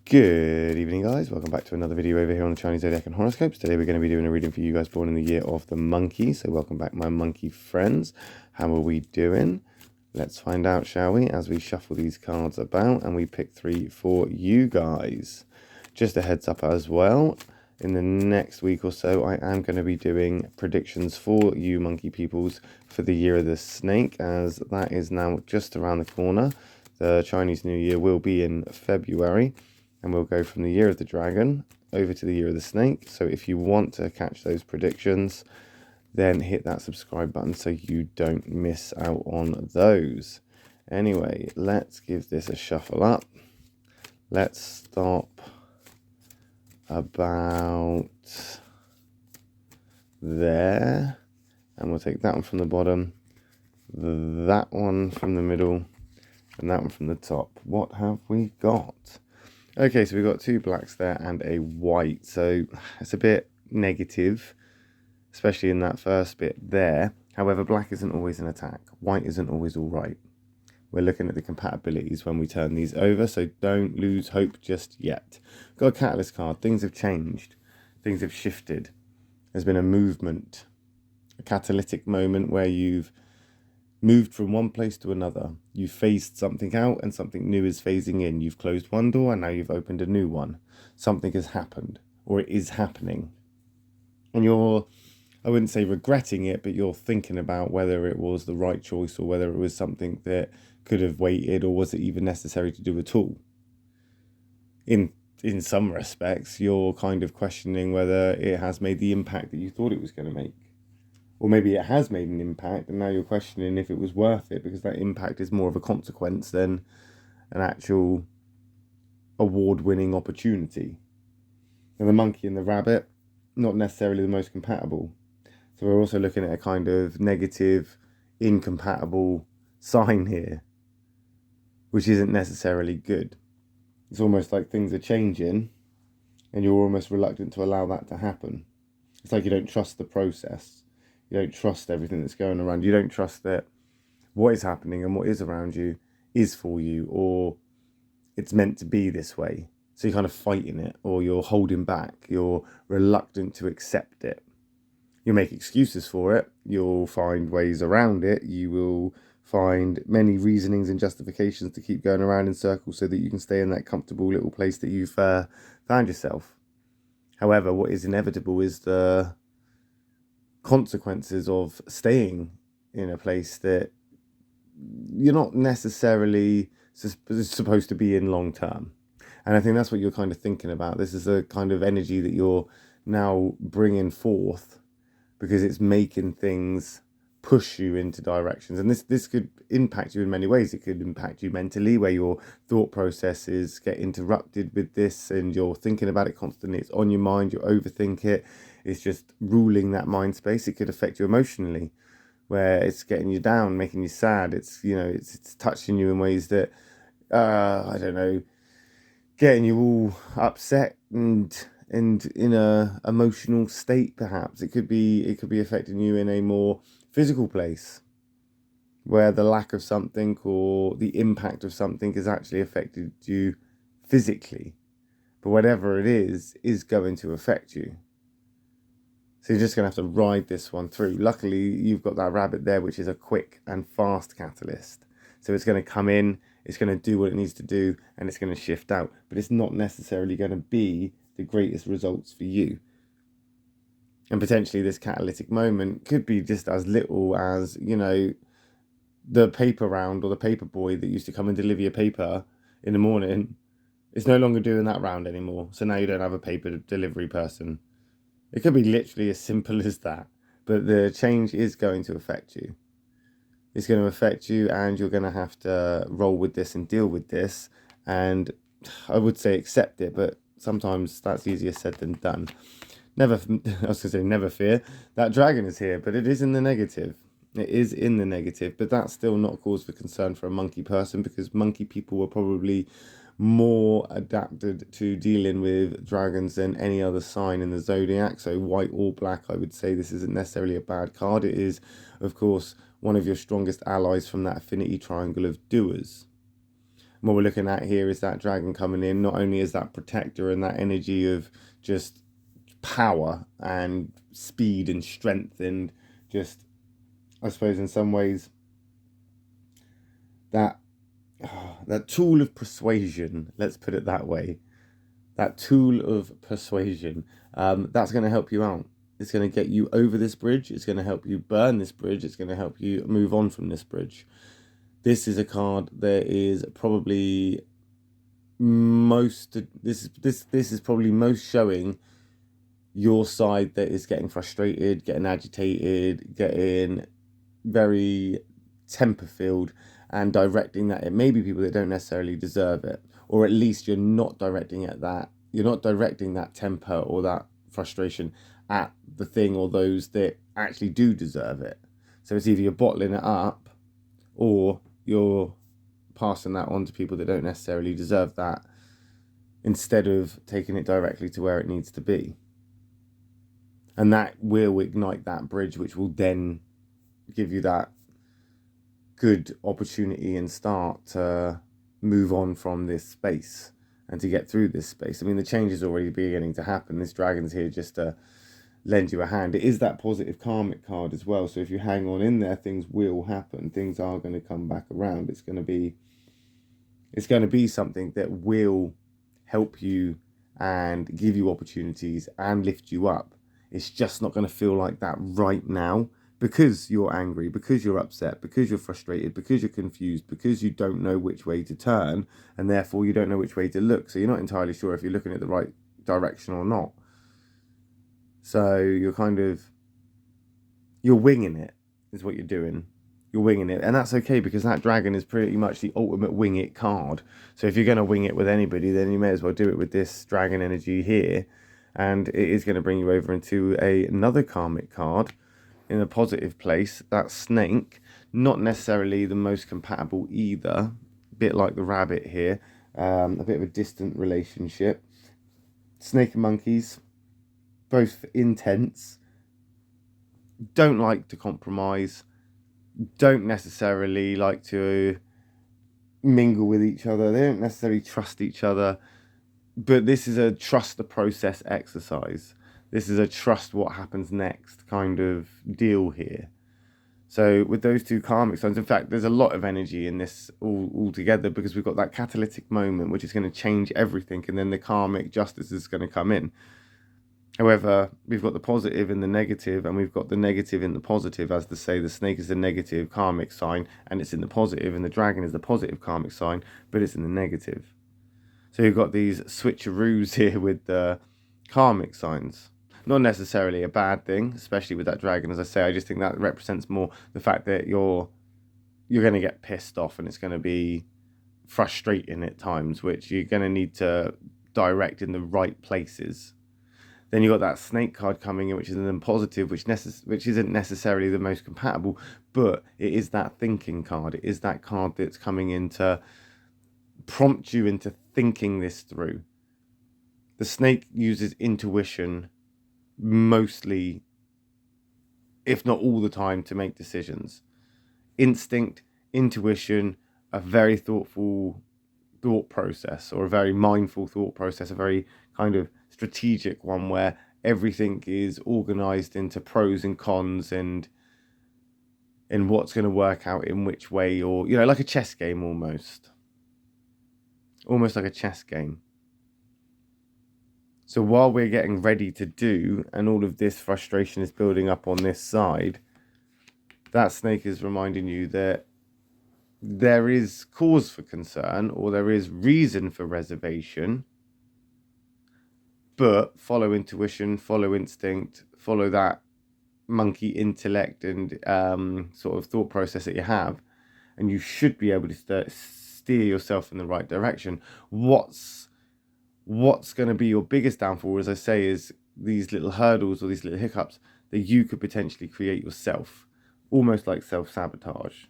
Good evening, guys. Welcome back to another video over here on the Chinese Zodiac and Horoscopes. Today we're going to be doing a reading for you guys born in the year of the monkey. So welcome back, my monkey friends. How are we doing? Let's find out, shall we, as we shuffle these cards about and we pick three for you guys. Just a heads up as well, in the next week or so, I am going to be doing predictions for you monkey peoples for the year of the snake, as that is now just around the corner. The Chinese New Year will be in February. And we'll go from the year of the dragon over to the year of the snake. So if you want to catch those predictions, then hit that subscribe button so you don't miss out on those. Anyway, let's give this a shuffle up. Let's stop about there. And we'll take that one from the bottom, that one from the middle, and that one from the top. What have we got? Okay, so we've got two blacks there and a white. So it's a bit negative, especially in that first bit there. However, black isn't always an attack. White isn't always all right. We're looking at the compatibilities when we turn these over, so don't lose hope just yet. Got a catalyst card. Things have changed. Things have shifted. There's been a movement, a catalytic moment where you've moved from one place to another. You've phased something out and something new is phasing in. You've closed one door and now you've opened a new one. Something has happened, or it is happening. And you're, I wouldn't say regretting it, but you're thinking about whether it was the right choice or whether it was something that could have waited, or was it even necessary to do at all. In some respects, you're kind of questioning whether it has made the impact that you thought it was going to make. Or maybe it has made an impact and now you're questioning if it was worth it, because that impact is more of a consequence than an actual award-winning opportunity. And the monkey and the rabbit, not necessarily the most compatible. So we're also looking at a kind of negative, incompatible sign here, which isn't necessarily good. It's almost like things are changing and you're almost reluctant to allow that to happen. It's like you don't trust the process. You don't trust everything that's going around. You don't trust that what is happening and what is around you is for you, or it's meant to be this way. So you're kind of fighting it, or you're holding back. You're reluctant to accept it. You'll make excuses for it. You'll find ways around it. You will find many reasonings and justifications to keep going around in circles so that you can stay in that comfortable little place that you've found yourself. However, what is inevitable is the consequences of staying in a place that you're not necessarily supposed to be in long term. And I think that's what you're kind of thinking about. This is the kind of energy that you're now bringing forth, because it's making things push you into directions. And this could impact you in many ways. It could impact you mentally, where your thought processes get interrupted with this and you're thinking about it constantly. It's on your mind, you overthink it. It's just ruling that mind space. It could affect you emotionally, where it's getting you down, making you sad. It's, you know, it's touching you in ways that, I don't know, getting you all upset and in a emotional state. Perhaps it could be affecting you in a more physical place, where the lack of something or the impact of something has actually affected you physically. But whatever it is going to affect you. So you're just going to have to ride this one through. Luckily, you've got that rabbit there, which is a quick and fast catalyst. So it's going to come in, it's going to do what it needs to do, and it's going to shift out. But it's not necessarily going to be the greatest results for you. And potentially this catalytic moment could be just as little as, you know, the paper round or the paper boy that used to come and deliver your paper in the morning is no longer doing that round anymore. So now you don't have a paper delivery person. It could be literally as simple as that. But the change is going to affect you. It's going to affect you, and you're going to have to roll with this and deal with this. And I would say accept it, but sometimes that's easier said than done. I was going to say never fear. That dragon is here, but it is in the negative. It is in the negative, but that's still not a cause for concern for a monkey person, because monkey people were probably more adapted to dealing with dragons than any other sign in the zodiac. So white or black, I would say this isn't necessarily a bad card. It is, of course, one of your strongest allies from that affinity triangle of doers. What we're looking at here is that dragon coming in, not only as that protector and that energy of just power and speed and strength, and just, I suppose in some ways, that that tool of persuasion, let's put it that way, that tool of persuasion, that's going to help you out. It's going to get you over this bridge. It's going to help you burn this bridge. It's going to help you move on from this bridge. This is a card that is probably most, this is probably most showing your side that is getting frustrated, getting agitated, getting very temper filled, and directing that at maybe people that don't necessarily deserve it, or at least you're not directing that temper or that frustration at the thing or those that actually do deserve it. So it's either you're bottling it up, or you're passing that on to people that don't necessarily deserve that, instead of taking it directly to where it needs to be. And that will ignite that bridge, which will then give you that good opportunity and start to move on from this space and to get through this space. I mean, the change is already beginning to happen. This dragon's here just to lend you a hand. It is that positive karmic card as well. So if you hang on in there, things will happen. Things are going to come back around. It's going to be something that will help you and give you opportunities and lift you up. It's just not going to feel like that right now, because you're angry, because you're upset, because you're frustrated, because you're confused, because you don't know which way to turn, and therefore you don't know which way to look. So you're not entirely sure if you're looking at the right direction or not. So you're winging it, is what you're doing. You're winging it, and that's okay, because that dragon is pretty much the ultimate wing it card. So if you're going to wing it with anybody, then you may as well do it with this dragon energy here, and it is going to bring you over into another karmic card in a positive place. That snake, not necessarily the most compatible either, a bit like the rabbit here, a bit of a distant relationship. Snake and monkeys, both intense, don't like to compromise, don't necessarily like to mingle with each other, they don't necessarily trust each other, but this is a trust the process exercise. This is a trust what happens next kind of deal here. So with those two karmic signs, in fact, there's a lot of energy in this all together, because we've got that catalytic moment, which is going to change everything, and then the karmic justice is going to come in. However, we've got the positive and the negative, and we've got the negative in the positive. As to say, the snake is the negative karmic sign, and it's in the positive, and the dragon is the positive karmic sign, but it's in the negative. So you've got these switcheroos here with the karmic signs. Not necessarily a bad thing, especially with that dragon. As I say, I just think that represents more the fact that you're going to get pissed off, and it's going to be frustrating at times, which you're going to need to direct in the right places. Then you've got that snake card coming in, which is an positive, which isn't necessarily the most compatible, but it is that thinking card. It is that card that's coming in to prompt you into thinking this through. The snake uses intuition mostly, if not all the time, to make decisions. Instinct, intuition, a very thoughtful thought process, or a very mindful thought process, a very kind of strategic one, where everything is organized into pros and cons, and what's going to work out in which way, or like a chess game, almost like a chess game. So while we're getting ready to do, and all of this frustration is building up on this side, that snake is reminding you that there is cause for concern, or there is reason for reservation, but follow intuition, follow instinct, follow that monkey intellect and sort of thought process that you have, and you should be able to steer yourself in the right direction. What's going to be your biggest downfall, as I say, is these little hurdles or these little hiccups that you could potentially create yourself, almost like self-sabotage,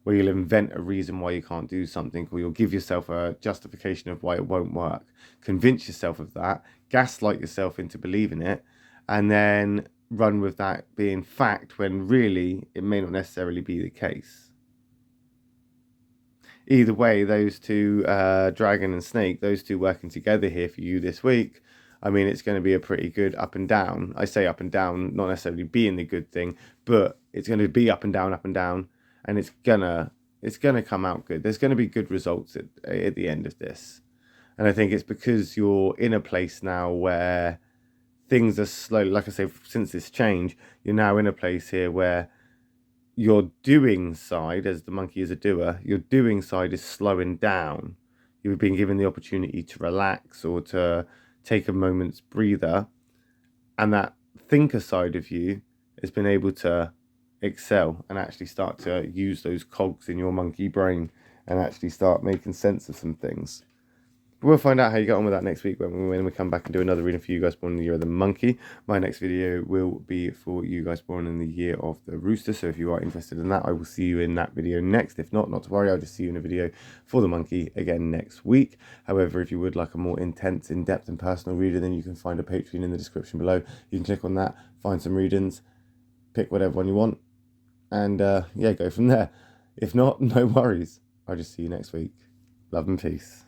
where you'll invent a reason why you can't do something, or you'll give yourself a justification of why it won't work, convince yourself of that, gaslight yourself into believing it, and then run with that being fact, when really it may not necessarily be the case. either way, those two, dragon and snake, those two working together here for you this week, I mean, it's going to be a pretty good up and down. I say up and down, not necessarily being the good thing, but it's going to be up and down, and it's gonna come out good. There's going to be good results at the end of this. And I think it's because you're in a place now where things are slowly, like I say, since this change, you're now in a place here where your doing side, as the monkey is a doer, your doing side is slowing down. You've been given the opportunity to relax or to take a moment's breather, and that thinker side of you has been able to excel and actually start to use those cogs in your monkey brain and actually start making sense of some things. But we'll find out how you get on with that next week when we come back and do another reading for you guys born in the year of the monkey. My next video will be for you guys born in the year of the rooster. So if you are interested in that, I will see you in that video next. If not, not to worry, I'll just see you in a video for the monkey again next week. However, if you would like a more intense, in-depth and personal reading, then you can find a Patreon in the description below. You can click on that, find some readings, pick whatever one you want, and yeah, go from there. If not, no worries. I'll just see you next week. Love and peace.